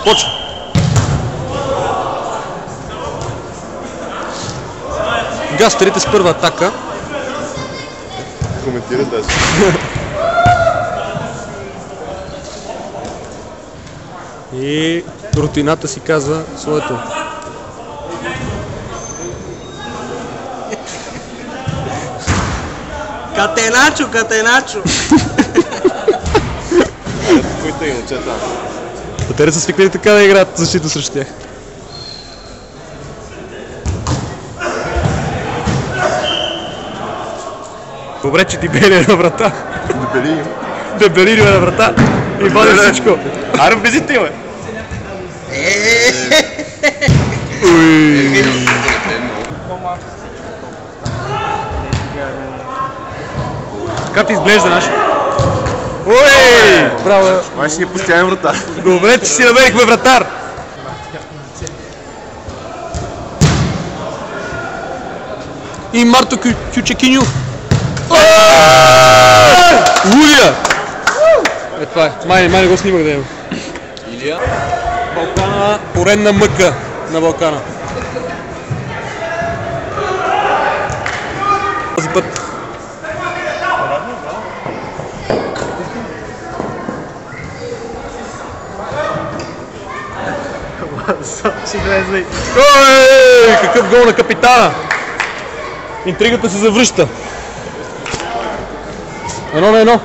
Почва. Гастерите с първа атака. Коментира даже. И рутината си казва своето. Катеначо, катеначо! Които и момчета. Те са свикнали така да играят защита срещу тях. Добре, че ти бели на врата. Дебели на врата. И бъде всичко. Аре, влизите, бе! Как ти изглежда наш? Ой! Браво! Май ще ни постоянен вратар. Добре, че си намерихме вратар! И Марто Кючекиню. Лудия! Е, това е. Май не го снимах да има. Илия? Балкана, поредна мъка на Балкана. Този път. Ой, какъв гол на капитана! Интригата се завръща. 1-1.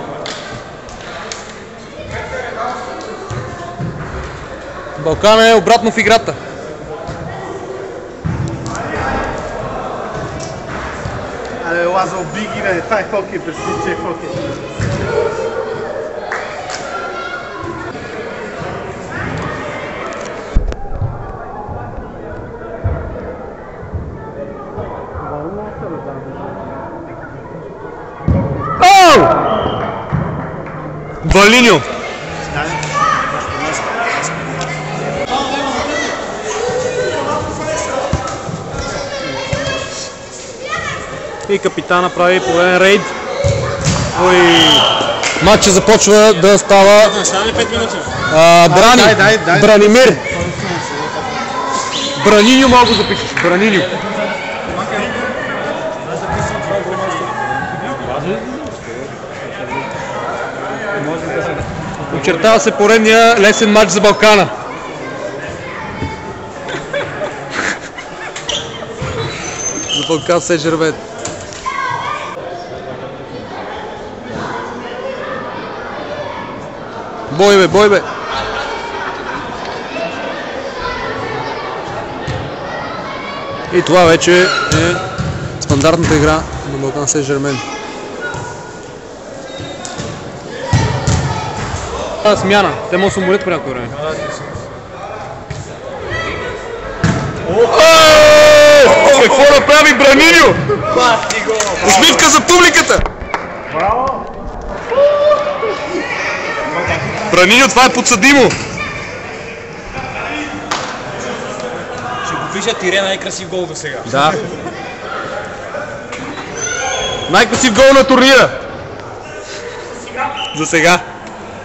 Балкана е обратно в играта. Абе, Лазо, биги, бе, това е хокей, представи, че е хокей. Балиньо! И капитана прави пореден рейд. Матчът започва да става. Бранимир. Браниньо мога да запишеш. Браниньо. Очертава се поредния лесен матч за Балкана. За Балкан се жервет. Бой бе, бой бе! И това вече е стандартната игра на Балкан Сен Жермен. Смяна. Те могат да се уморят по някое време. Какво направи Браниньо? Усмивка за публиката! Браниньо, това е подсъдимо! Ще го пиша Тире най-красив гол до сега. Да. Най-красив гол на турнира! За сега.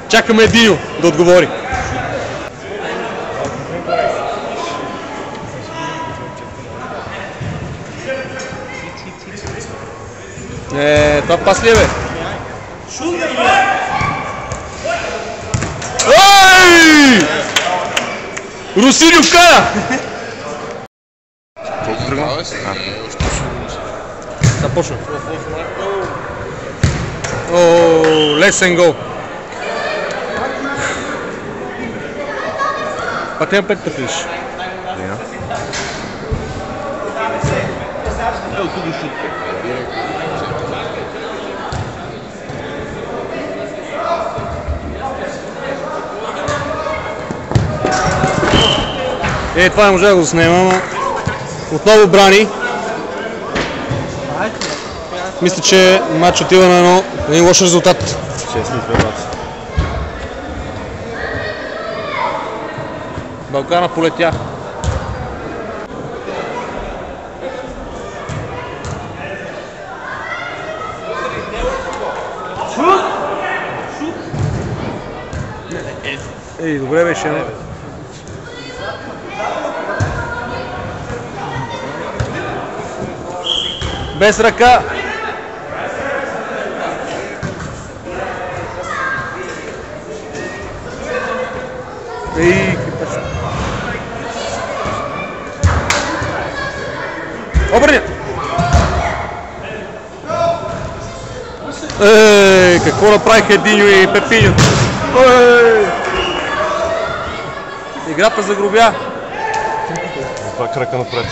Чакаме Единьо да отговори. Това пас ли е, бе? Ой! Русиньо вкара! Колко тръгна? Започна. О, лесен гол. Пак няма 5 пъти лиш. Това не може да го заснема, но отново брани. Мисля, че матч отива на един лош резултат. 6-2. Балкана полетя. Добре беше, Без ръка. Обърня! Какво направиха Единьо и Пепиньо? Играта загробя. Това крака напред.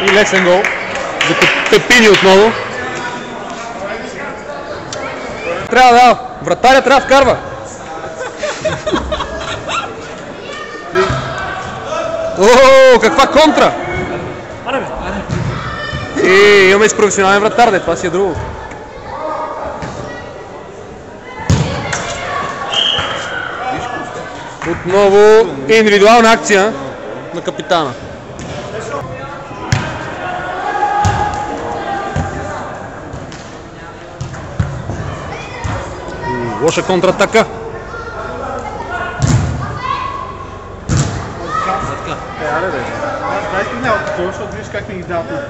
И лесен гол за Пепиньо отново. Вратаря трябва да вкарва. О, каква контра! Имаме с професионален вратар, това си е друго. Отново индивидуална акция на капитана. Лоша контратака. Дай си миналото, защото виж как ми ги дават на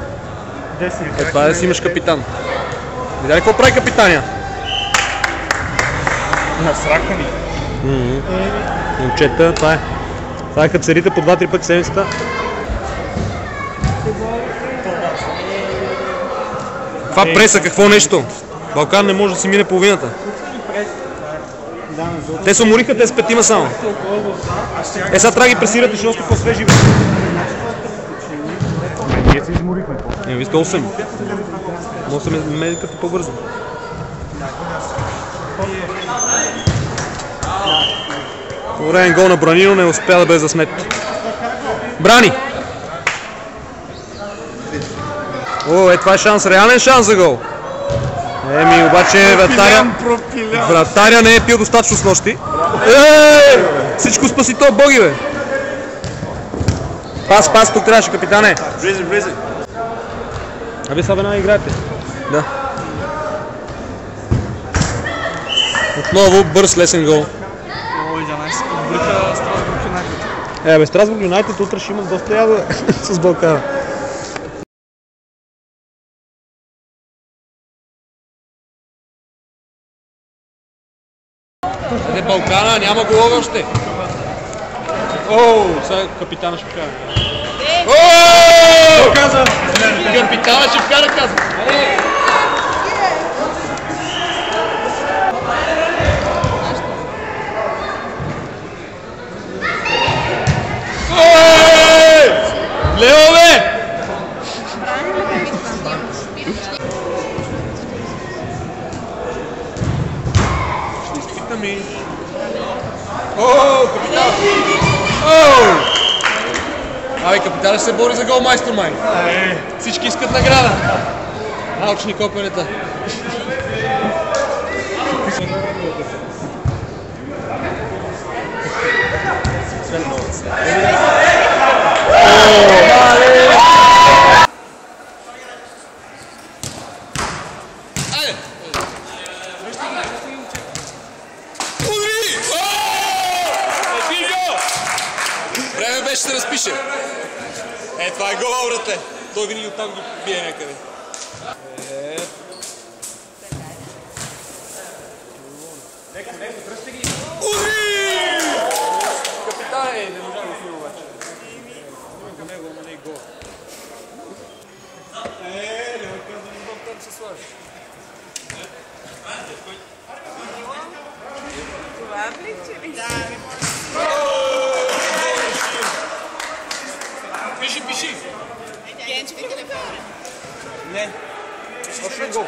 десния. Това е да си имаш капитан. Видя ли какво прави капитания? Насрака ми. Момчета, това е. Това е като седите по 2-3 пъти седмицата. Това преса, какво нещо? Балкан не може да си мине половината. Те се умориха, те с петима само. Сега трябва да ги пресират, защото още по-свежи. Ние се изморихме. Вие сте 8. 8 е медиката по-бързо. Времен гол на Бранино, не успя да бе заснет. Брани! О, това е шанс, реален шанс за гол. Обаче вратаря не е пил достатъчно с нощи. Всичко спаси то, боги бе! Пас, тук трябваше, капитане. Влизай. Вие сега веднага играете. Да. Отново бърз, лесен гол. Страсбург Юнайтед утре ще имат доста яда с Балкана. Балкана, няма голове още. Сега капитана ще вкара. Капитана ще вкара, казва. Лео, бе! Абе, капитана ще се бори за голмайстор, май. Всички искат награда. Научни копенета. Време беше да се разпише. Това е гола, братле. Той винаги оттам ги бие някъде. Удри! Капитане, не можа да фил обаче. До него, ама не и гол. Не ме казвам, не мога там се сложи. Това влича ли? Пиши! Генчев и Калебара. Не. Точно гол.